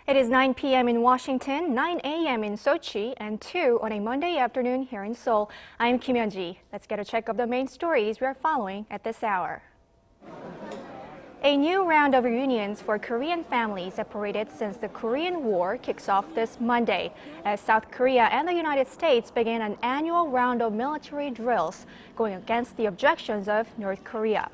It is 9 p.m. in Washington, 9 a.m. in Sochi, and 2 on a Monday afternoon here in Seoul. I'm Yeon-ji. Let's get a check of the main stories we are following at this hour. A new round of reunions for Korean families separated since the Korean War kicks off this Monday, as South Korea and the United States begin an annual round of military drills, going against the objections of North Korea.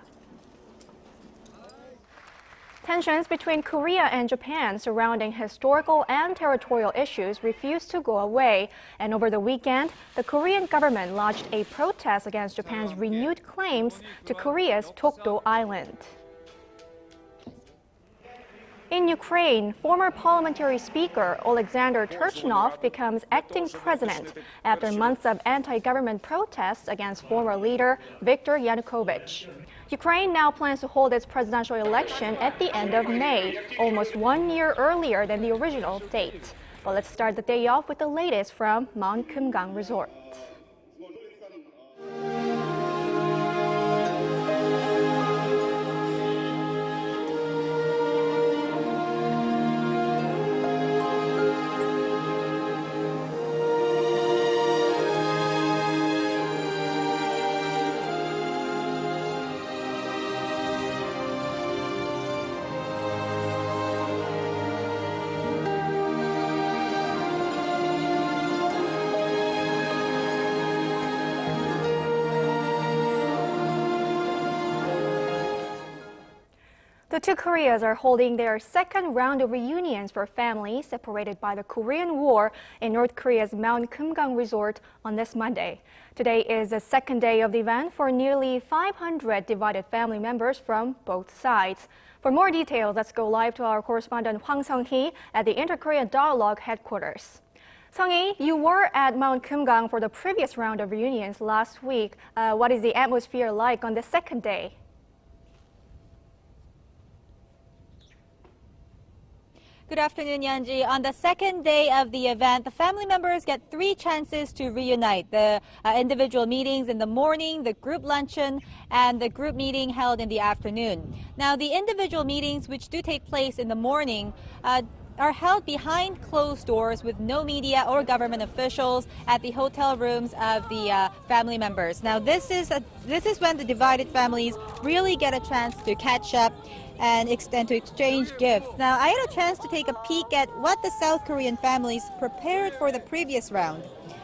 Tensions between Korea and Japan surrounding historical and territorial issues refuse to go away, and over the weekend, the Korean government lodged a protest against Japan's renewed claims to Korea's Dokdo Island. In Ukraine, former parliamentary speaker Alexander Turchinov becomes acting president after months of anti-government protests against former leader Viktor Yanukovych. Ukraine now plans to hold its presidential election at the end of May, almost 1 year earlier than the original date. But let's start the day off with the latest from Mount Kumgang Resort. The two Koreas are holding their second round of reunions for families separated by the Korean War in North Korea's Mount Kumgang Resort on this Monday. Today is the second day of the event for nearly 500 divided family members from both sides. For more details, let's go live to our correspondent Hwang Sung-hee at the Inter-Korea Dialogue headquarters. Sung-hee, you were at Mount Kumgang for the previous round of reunions last week. What is the atmosphere like on the second day? Good afternoon, Yeon-ji. On the second day of the event, the family members get 3 chances to reunite. The individual meetings in the morning, the group luncheon, and the group meeting held in the afternoon. Now, the individual meetings, which do take place in the morning, are held behind closed doors with no media or government officials at the hotel rooms of the family members. Now, this is when the divided families really get a chance to catch up and to exchange gifts. Now, I had a chance to take a peek at what the South Korean families prepared for the previous round.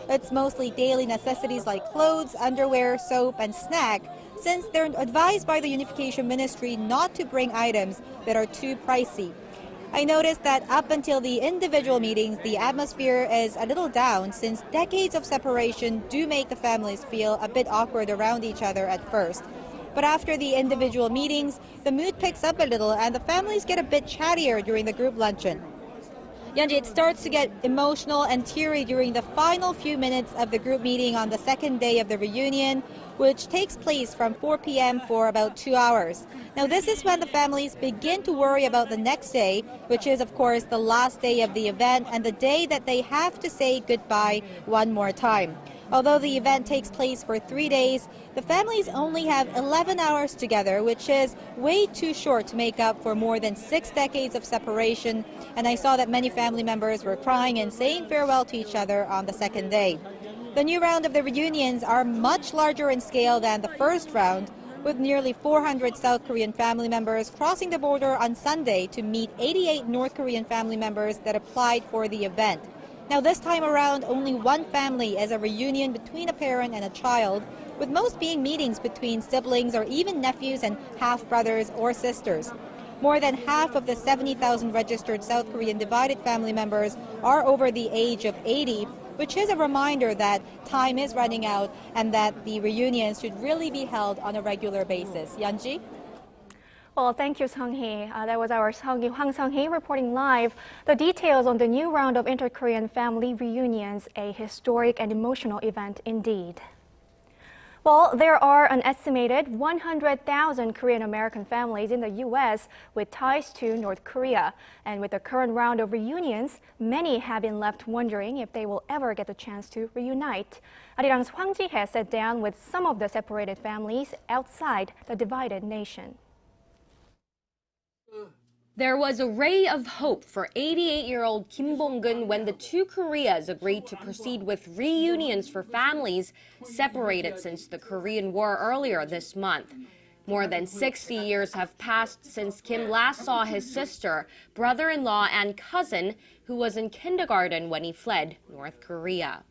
It's mostly daily necessities like clothes, underwear, soap, and snack, since they're advised by the Unification Ministry not to bring items that are too pricey. I noticed that up until the individual meetings, the atmosphere is a little down, since decades of separation do make the families feel a bit awkward around each other at first. But after the individual meetings, the mood picks up a little and the families get a bit chattier during the group luncheon. Yeon-ji, it starts to get emotional and teary during the final few minutes of the group meeting on the second day of the reunion, which takes place from 4 p.m. for about 2 hours. Now, this is when the families begin to worry about the next day, which is, of course, the last day of the event and the day that they have to say goodbye one more time. Although the event takes place for 3 days, the families only have 11 hours together, which is way too short to make up for more than 6 decades of separation. And I saw that many family members were crying and saying farewell to each other on the second day. The new round of the reunions are much larger in scale than the first round, with nearly 400 South Korean family members crossing the border on Sunday to meet 88 North Korean family members that applied for the event. Now, this time around, only one family is a reunion between a parent and a child, with most being meetings between siblings or even nephews and half-brothers or sisters. More than half of the 70,000 registered South Korean divided family members are over the age of 80, which is a reminder that time is running out and that the reunions should really be held on a regular basis. Yeon-ji? Well, thank you, Sung-hee. That was our Hwang Sung-hee reporting live the details on the new round of inter-Korean family reunions, a historic and emotional event indeed. Well, there are an estimated 100,000 Korean-American families in the U.S. with ties to North Korea. And with the current round of reunions, many have been left wondering if they will ever get the chance to reunite. Arirang's Hwang Ji-hye sat down with some of the separated families outside the divided nation. There was a ray of hope for 88-year-old Kim Bong-gun when the two Koreas agreed to proceed with reunions for families separated since the Korean War earlier this month. More than 60 years have passed since Kim last saw his sister, brother-in-law, and cousin, who was in kindergarten when he fled North Korea.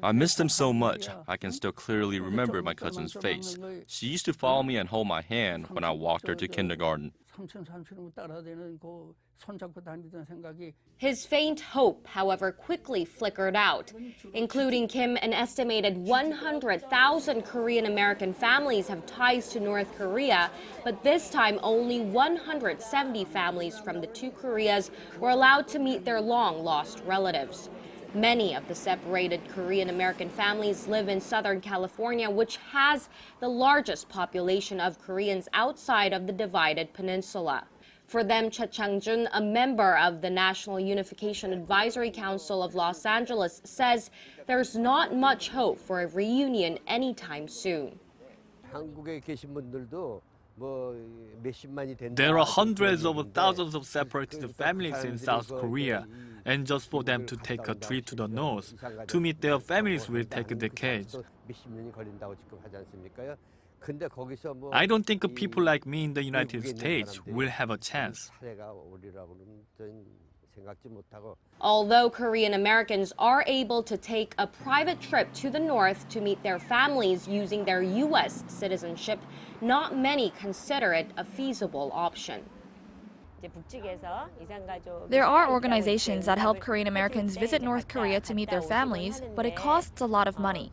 I missed him so much. I can still clearly remember my cousin's face. She used to follow me and hold my hand when I walked her to kindergarten. His faint hope, however, quickly flickered out. Including Kim, an estimated 100,000 Korean-American families have ties to North Korea, but this time only 170 families from the two Koreas were allowed to meet their long-lost relatives. Many of the separated Korean-American families live in Southern California, which has the largest population of Koreans outside of the divided peninsula. For them, Cha Chang-jun, a member of the National Unification Advisory Council of Los Angeles, says there's not much hope for a reunion anytime soon. There are hundreds of thousands of separated families in South Korea, and just for them to take a trip to the north to meet their families will take decades. I don't think people like me in the United States will have a chance. Although Korean Americans are able to take a private trip to the north to meet their families using their U.S. citizenship, not many consider it a feasible option. There are organizations that help Korean Americans visit North Korea to meet their families, but it costs a lot of money.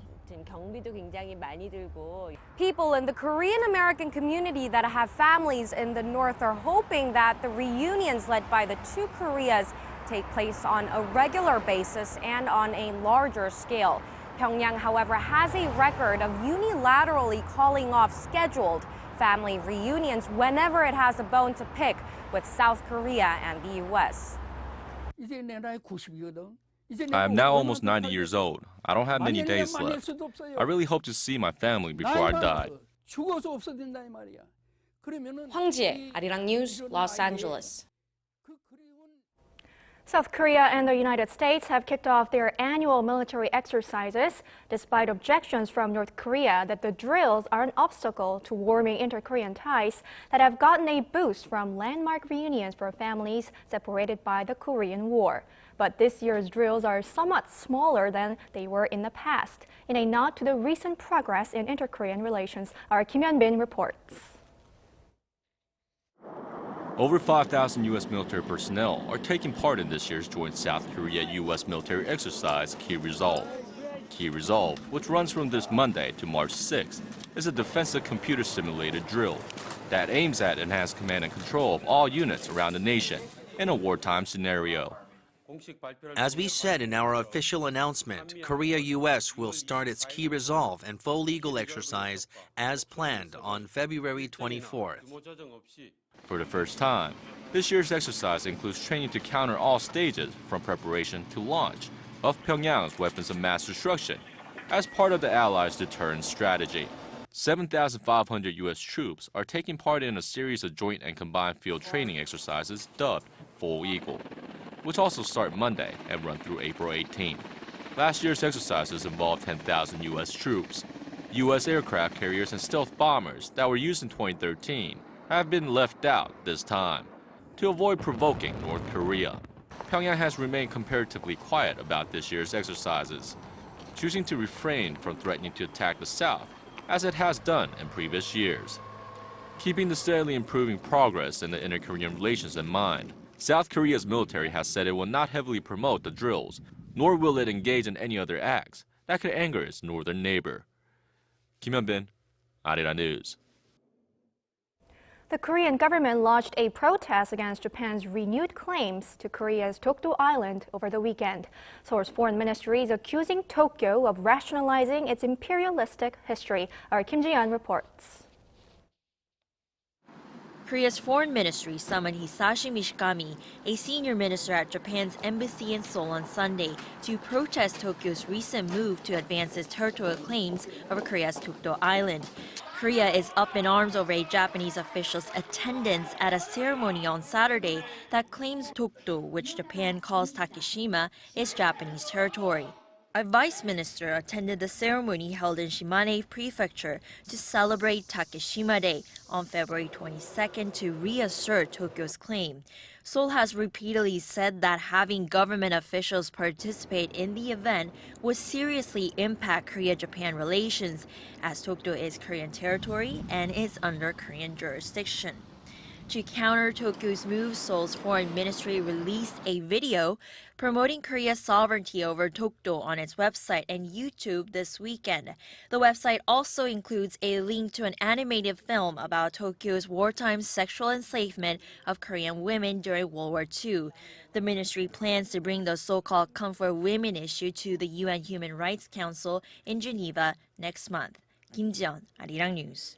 People in the Korean American community that have families in the north are hoping that the reunions led by the two Koreas take place on a regular basis and on a larger scale. Pyongyang, however, has a record of unilaterally calling off scheduled family reunions whenever it has a bone to pick with South Korea and the U.S. I am now almost 90 years old. I don't have many days left. I really hope to see my family before I die. Hwang Sung-hee, Arirang News, Los Angeles. South Korea and the United States have kicked off their annual military exercises, despite objections from North Korea that the drills are an obstacle to warming inter-Korean ties that have gotten a boost from landmark reunions for families separated by the Korean War. But this year's drills are somewhat smaller than they were in the past. In a nod to the recent progress in inter-Korean relations, our Kim Hyun-bin reports. Over 5,000 U.S. military personnel are taking part in this year's joint South Korea-U.S. military exercise, Key Resolve. Key Resolve, which runs from this Monday to March 6th, is a defensive computer simulated drill that aims at enhanced command and control of all units around the nation in a wartime scenario. As we said in our official announcement, Korea-U.S. will start its Key Resolve and full legal exercise as planned on February 24th. For the first time, this year's exercise includes training to counter all stages from preparation to launch of Pyongyang's weapons of mass destruction as part of the Allies' deterrence strategy. 7,500 U.S. troops are taking part in a series of joint and combined field training exercises dubbed Full Eagle, which also start Monday and run through April 18th. Last year's exercises involved 10,000 U.S. troops. U.S. aircraft carriers and stealth bombers that were used in 2013 have been left out this time to avoid provoking North Korea. Pyongyang has remained comparatively quiet about this year's exercises, choosing to refrain from threatening to attack the South as it has done in previous years. Keeping the steadily improving progress in the inter-Korean relations in mind, South Korea's military has said it will not heavily promote the drills, nor will it engage in any other acts that could anger its northern neighbor. Kim Hyun-bin, Arirang News. The Korean government launched a protest against Japan's renewed claims to Korea's Dokdo Island over the weekend. Seoul's foreign ministry is accusing Tokyo of rationalizing its imperialistic history. Our Kim Ji-yeon reports. Korea's foreign ministry summoned Hisashi Mishikami, a senior minister at Japan's embassy in Seoul on Sunday, to protest Tokyo's recent move to advance its territorial claims over Korea's Dokdo Island. Korea is up in arms over a Japanese official's attendance at a ceremony on Saturday that claims Dokdo, which Japan calls Takeshima, is Japanese territory. A vice minister attended the ceremony held in Shimane Prefecture to celebrate Takeshima Day on February 22nd to reassert Tokyo's claim. Seoul has repeatedly said that having government officials participate in the event would seriously impact Korea-Japan relations, as Dokdo is Korean territory and is under Korean jurisdiction. To counter Tokyo's move, Seoul's foreign ministry released a video promoting Korea's sovereignty over Dokdo on its website and YouTube this weekend. The website also includes a link to an animated film about Tokyo's wartime sexual enslavement of Korean women during World War II. The ministry plans to bring the so-called Comfort Women issue to the UN Human Rights Council in Geneva next month. Kim Ji-yeon, Arirang News.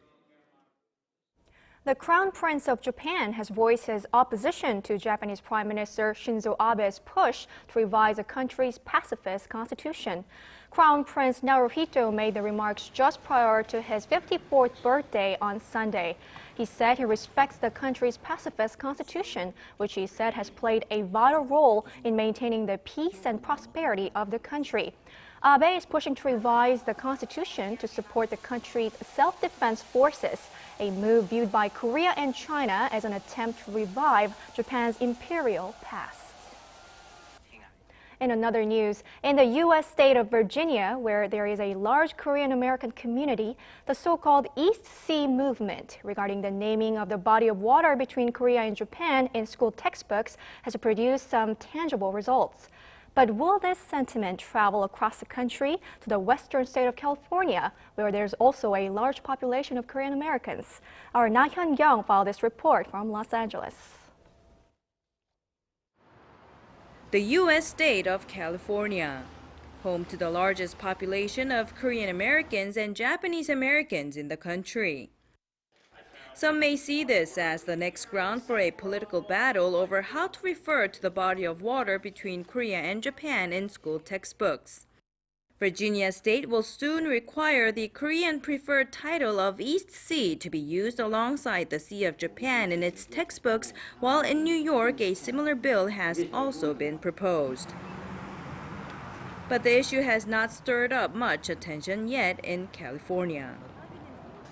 The Crown Prince of Japan has voiced his opposition to Japanese Prime Minister Shinzo Abe's push to revise the country's pacifist constitution. Crown Prince Naruhito made the remarks just prior to his 54th birthday on Sunday. He said he respects the country's pacifist constitution, which he said has played a vital role in maintaining the peace and prosperity of the country. Abe is pushing to revise the constitution to support the country's self-defense forces, a move viewed by Korea and China as an attempt to revive Japan's imperial past. In another news, in the U.S. state of Virginia, where there is a large Korean-American community, the so-called East Sea movement regarding the naming of the body of water between Korea and Japan in school textbooks has produced some tangible results. But will this sentiment travel across the country to the western state of California, where there's also a large population of Korean Americans? Our Na Hyun-kyung filed this report from Los Angeles. The U.S. state of California, home to the largest population of Korean Americans and Japanese Americans in the country. Some may see this as the next ground for a political battle over how to refer to the body of water between Korea and Japan in school textbooks. Virginia State will soon require the Korean preferred title of East Sea to be used alongside the Sea of Japan in its textbooks, while in New York a similar bill has also been proposed. But the issue has not stirred up much attention yet in California.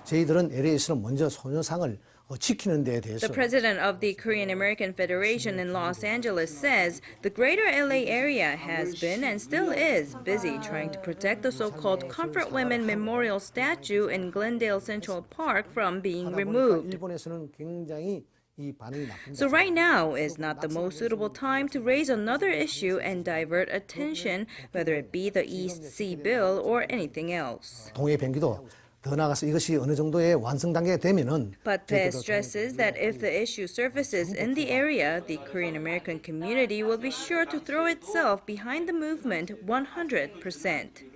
저희들은 LA에서는 먼저 소녀상을 지키는 데에 대해서 The president of the Korean American Federation in Los Angeles says the greater LA area has been and still is busy trying to protect the so-called Comfort Women Memorial statue in Glendale Central Park from being removed. 일본에서는 굉장히 이 반응이 나쁩니다. So right now is not the most suitable time to raise another issue and divert attention, whether it be the East Sea Bill or anything else. 동해 변기도 더 나가서 이것이 어느 정도의 완성 단계가 되면은 But Pez stresses that if the issue surfaces in the area, the Korean American community will be sure to throw itself behind the movement 100%.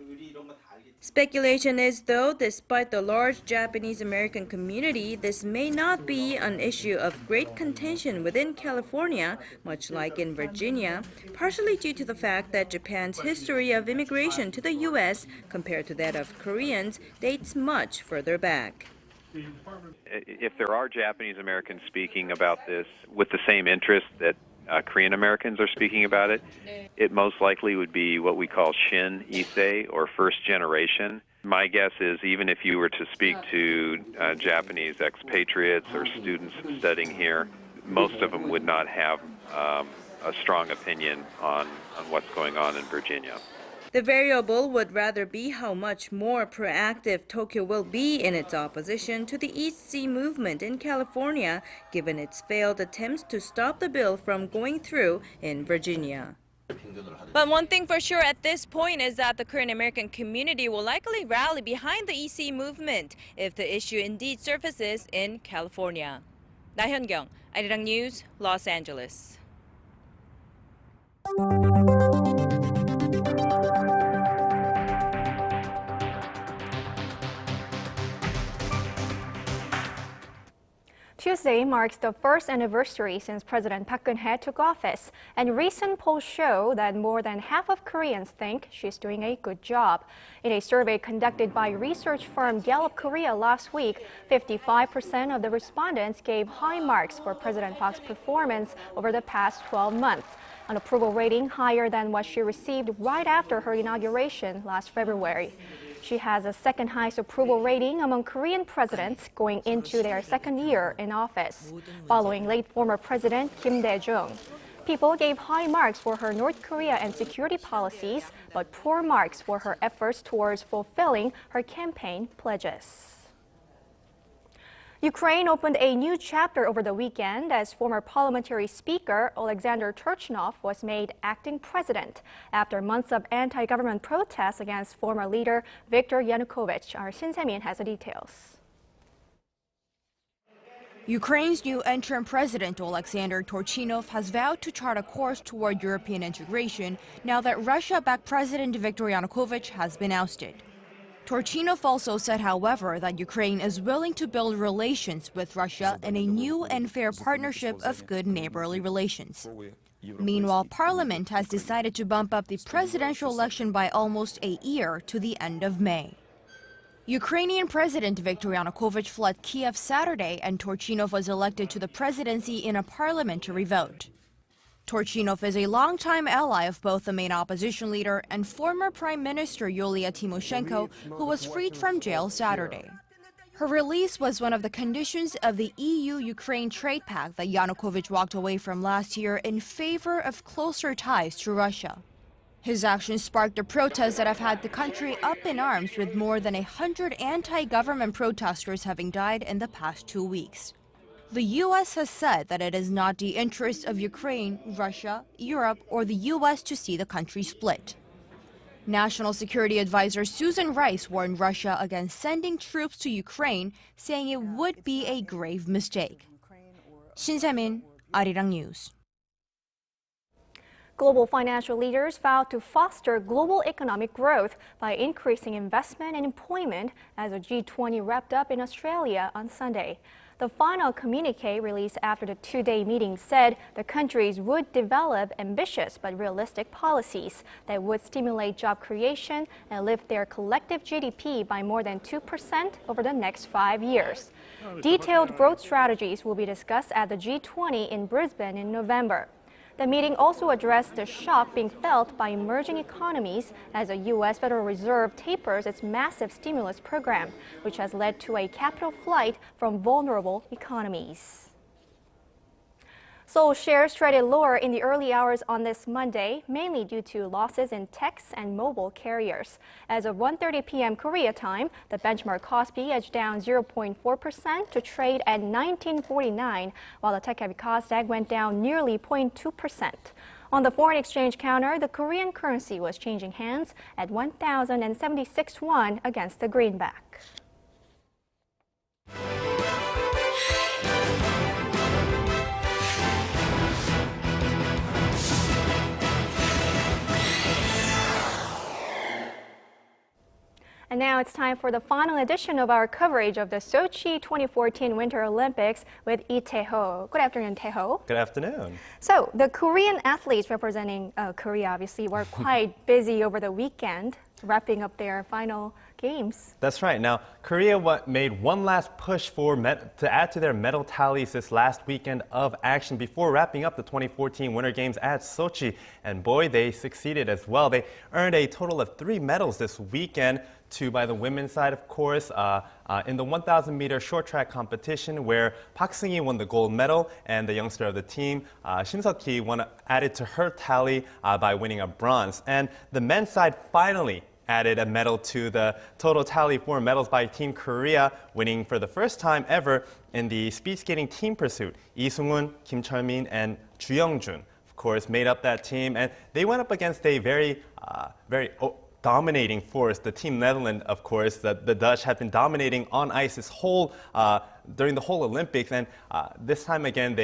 Speculation is, though, despite the large Japanese American community, this may not be an issue of great contention within California, much like in Virginia, partially due to the fact that Japan's history of immigration to the U.S. compared to that of Koreans dates much further back. If there are Japanese Americans speaking about this with the same interest that Korean Americans are speaking about it, it most likely would be what we call Shin Issei, or first generation. My guess is even if you were to speak to Japanese expatriates or students studying here, most of them would not have a strong opinion on what's going on in Virginia. The variable would rather be how much more proactive Tokyo will be in its opposition to the East Sea movement in California, given its failed attempts to stop the bill from going through in Virginia. But one thing for sure at this point is that the Korean American community will likely rally behind the East Sea movement if the issue indeed surfaces in California. Na Hyun-kyung, Arirang News, Los Angeles. Tuesday marks the first anniversary since President Park Geun-hye took office, and recent polls show that more than half of Koreans think she's doing a good job. In a survey conducted by research firm Gallup Korea last week, 55% of the respondents gave high marks for President Park's performance over the past 12 months, an approval rating higher than what she received right after her inauguration last February. She has the second highest approval rating among Korean presidents going into their second year in office, following late former President Kim Dae-jung. People gave high marks for her North Korea and security policies, but poor marks for her efforts towards fulfilling her campaign pledges. Ukraine opened a new chapter over the weekend as former parliamentary speaker Alexander Turchinov was made acting president after months of anti-government protests against former leader Viktor Yanukovych. Our Shin Se-min has the details. Ukraine's new interim president Alexander Turchinov has vowed to chart a course toward European integration now that Russia-backed President Viktor Yanukovych has been ousted. Turchinov also said, however, that Ukraine is willing to build relations with Russia in a new and fair partnership of good neighborly relations. Meanwhile, Parliament has decided to bump up the presidential election by almost a year to the end of May. Ukrainian President Viktor Yanukovych fled Kiev Saturday, and Turchinov was elected to the presidency in a parliamentary vote. Turchinov is a longtime ally of both the main opposition leader and former Prime Minister Yulia Tymoshenko, who was freed from jail Saturday. Her release was one of the conditions of the EU-Ukraine trade pact that Yanukovych walked away from last year in favor of closer ties to Russia. His actions sparked the protests that have had the country up in arms, with more than 100 anti-government protesters having died in the past 2 weeks. The U.S. has said that it is not the interest of Ukraine, Russia, Europe, or the U.S. to see the country split. National Security Advisor Susan Rice warned Russia against sending troops to Ukraine, saying it would be a grave mistake. Shin Se-min, Arirang News. Global financial leaders vowed to foster global economic growth by increasing investment and employment as the G20 wrapped up in Australia on Sunday. The final communique released after the two-day meeting said the countries would develop ambitious but realistic policies that would stimulate job creation and lift their collective GDP by more than 2% over the next 5 years. Detailed growth strategies will be discussed at the G20 in Brisbane in November. The meeting also addressed the shock being felt by emerging economies as the U.S. Federal Reserve tapers its massive stimulus program, which has led to a capital flight from vulnerable economies. Seoul shares traded lower in the early hours on this Monday, mainly due to losses in techs and mobile carriers. As of 1:30 p.m. Korea time, the benchmark Kospi edged down 0.4% to trade at 1949, while the tech-heavy Kosdaq went down nearly 0.2%. On the foreign exchange counter, the Korean currency was changing hands at 1,076 won against the greenback. And now it's time for the final edition of our coverage of the Sochi 2014 Winter Olympics with Lee Tae-ho. Good afternoon, Tae-ho. Good afternoon. So the Korean athletes representing Korea obviously were quite busy over the weekend, wrapping up their final games. That's right. Now, Korea made one last push to add to their medal tallies this last weekend of action before wrapping up the 2014 Winter Games at Sochi. And boy, they succeeded as well. They earned a total of 3 medals this weekend. 2 by the women's side, of course, in the 1,000-meter short track competition, where Park Sung-hee won the gold medal, and the youngster of the team, Shin Seok-hee, added to her tally by winning a bronze. And the men's side finally added a medal to the total tally for medals by Team Korea, winning for the first time ever in the speed skating team pursuit. Lee Sung-hoon, Kim Chul-min, and Ju Young-jun, of course, made up that team, and they went up against a very dominating force. The Team Netherlands, of course, the Dutch had been dominating on ice during the whole Olympics, and this time again,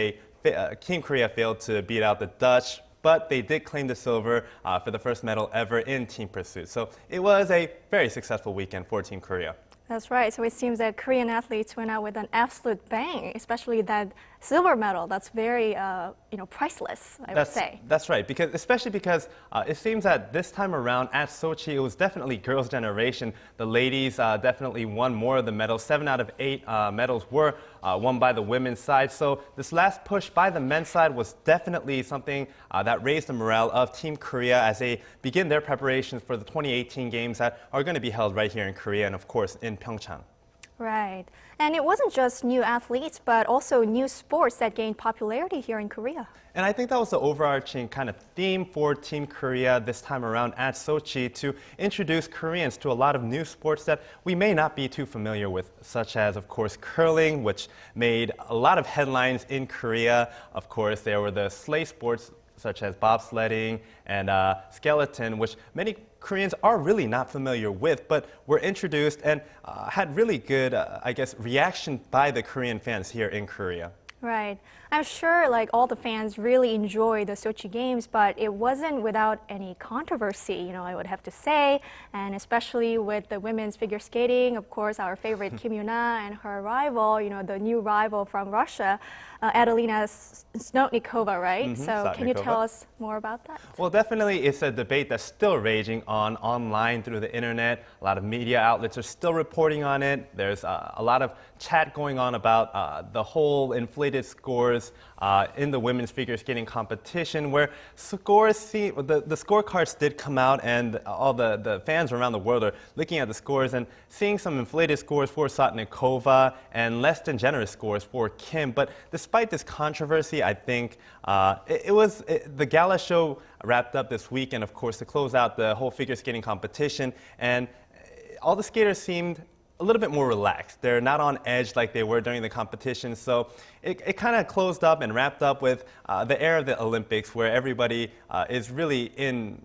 Team Korea failed to beat out the Dutch, but they did claim the silver for the first medal ever in team pursuit. So it was a very successful weekend for Team Korea. That's right. So it seems that Korean athletes went out with an absolute bang, especially that silver medal. That's very, priceless, I would say. That's right, especially because it seems that this time around at Sochi, it was definitely girls' generation. The ladies definitely won more of the medals. 7 out of 8 medals were won by the women's side. So this last push by the men's side was definitely something that raised the morale of Team Korea as they begin their preparations for the 2018 games that are going to be held right here in Korea and, of course, in Pyeongchang. Right. And it wasn't just new athletes, but also new sports that gained popularity here in Korea. And I think that was the overarching kind of theme for Team Korea this time around at Sochi, to introduce Koreans to a lot of new sports that we may not be too familiar with, such as, of course, curling, which made a lot of headlines in Korea. Of course, there were the sleigh sports such as bobsledding and skeleton, which many Koreans are really not familiar with, but were introduced and had really good, reaction by the Korean fans here in Korea. Right. I'm sure all the fans really enjoyed the Sochi Games, but it wasn't without any controversy, I would have to say, and especially with the women's figure skating, of course, our favorite Kim Yuna and her rival, the new rival from Russia, Adelina Snotnikova, right? So can you tell us more about that? Well, definitely it's a debate that's still raging online through the internet. A lot of media outlets are still reporting on it. There's a lot of chat going on about the whole inflated scores in the women's figure skating competition, where scores the scorecards did come out, and all the fans around the world are looking at the scores and seeing some inflated scores for Sotnikova and less than generous scores for Kim. But despite this controversy, I think the gala show wrapped up this week, and of course to close out the whole figure skating competition, and all the skaters seemed a little bit more relaxed. They're not on edge like they were during the competition. So it kind of closed up and wrapped up with the era of the Olympics, where everybody is really in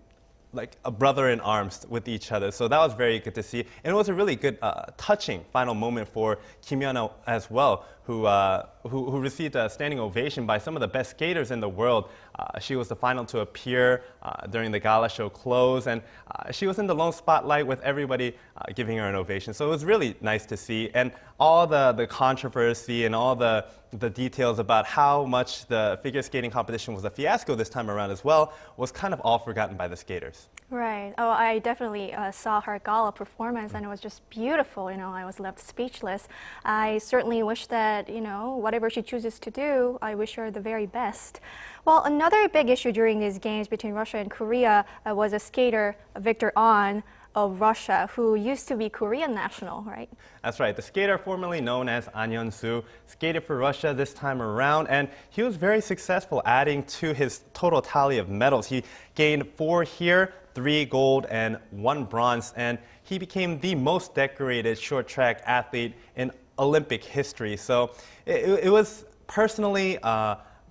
like a brother in arms with each other. So that was very good to see. And it was a really good, touching final moment for Kim Yeon-ji as well, who received a standing ovation by some of the best skaters in the world. She was the final to appear during the gala show close, and she was in the lone spotlight with everybody giving her an ovation. So it was really nice to see. And all the controversy and all the details about how much the figure skating competition was a fiasco this time around as well was kind of all forgotten by the skaters. Right. Oh, I definitely saw her gala performance, and it was just beautiful. I was left speechless. I certainly wish that, whatever she chooses to do, I wish her the very best. Well, another big issue during these games between Russia and Korea was a skater, Victor Ahn, of Russia, who used to be Korean national, right? That's right. The skater formerly known as An Hyun-soo skated for Russia this time around, and he was very successful, adding to his total tally of medals. He gained 4 here, 3 gold, and 1 bronze, and he became the most decorated short track athlete in Olympic history. So it was personally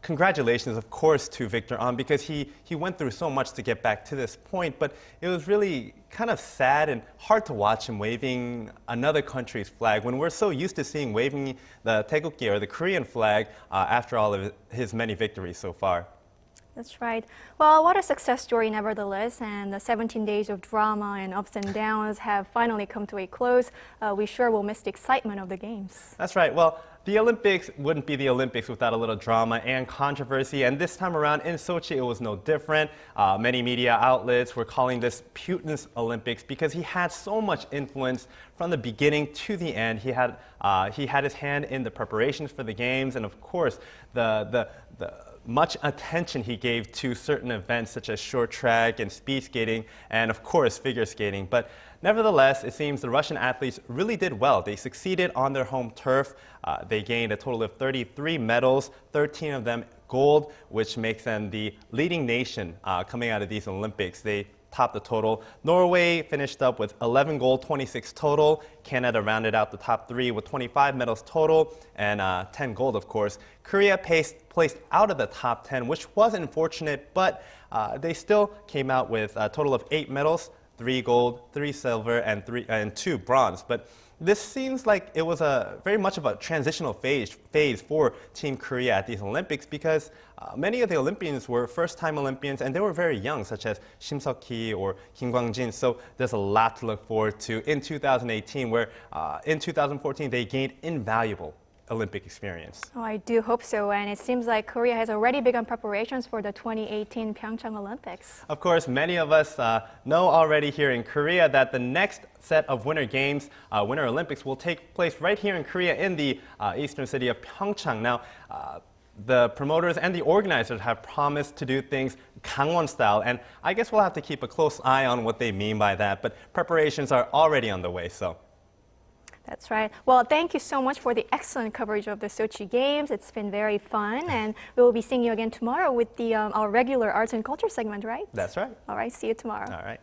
congratulations, of course, to Victor Ahn, because he went through so much to get back to this point, but it was really kind of sad and hard to watch him waving another country's flag when we're so used to seeing waving the Taegukgi, or the Korean flag, after all of his many victories so far. That's right. Well, what a success story nevertheless, and the 17 days of drama and ups and downs have finally come to a close. We sure will miss the excitement of the games. That's right. Well, the Olympics wouldn't be the Olympics without a little drama and controversy, and this time around in Sochi it was no different. Many media outlets were calling this Putin's Olympics because he had so much influence from the beginning to the end. He had his hand in the preparations for the games, and of course the much attention he gave to certain events such as short track and speed skating, and of course figure skating. But nevertheless, it seems the Russian athletes really did well. They succeeded on their home turf. They gained a total of 33 medals, 13 of them gold, which makes them the leading nation coming out of these Olympics. They topped the total. Norway finished up with 11 gold, 26 total. Canada rounded out the top 3 with 25 medals total and 10 gold, of course. Korea placed out of the top 10, which was unfortunate, but they still came out with a total of 8 medals, 3 gold, 3 silver, and 2 bronze. But This seems like it was very much of a transitional phase for Team Korea at these Olympics because many of the Olympians were first-time Olympians and they were very young, such as Shim Seok-hee or Kim. So there's a lot to look forward to in 2018, where in 2014 they gained invaluable Olympic experience. Oh, I do hope so, and it seems like Korea has already begun preparations for the 2018 Pyeongchang Olympics. Of course, many of us know already here in Korea that the next set of Winter Games, Winter Olympics, will take place right here in Korea in the eastern city of Pyeongchang. Now, the promoters and the organizers have promised to do things Gangwon style, and I guess we'll have to keep a close eye on what they mean by that, but preparations are already on the way, so. That's right. Well, thank you so much for the excellent coverage of the Sochi Games. It's been very fun, and we will be seeing you again tomorrow with our regular arts and culture segment, right? That's right. All right, see you tomorrow. All right.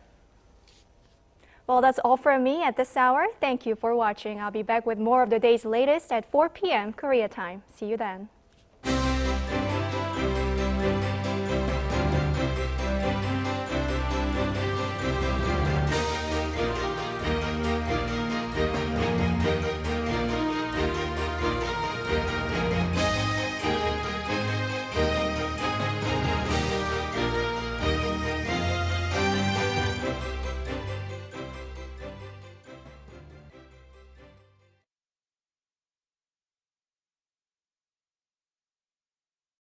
Well, that's all from me at this hour. Thank you for watching. I'll be back with more of the day's latest at 4 p.m. Korea time. See you then.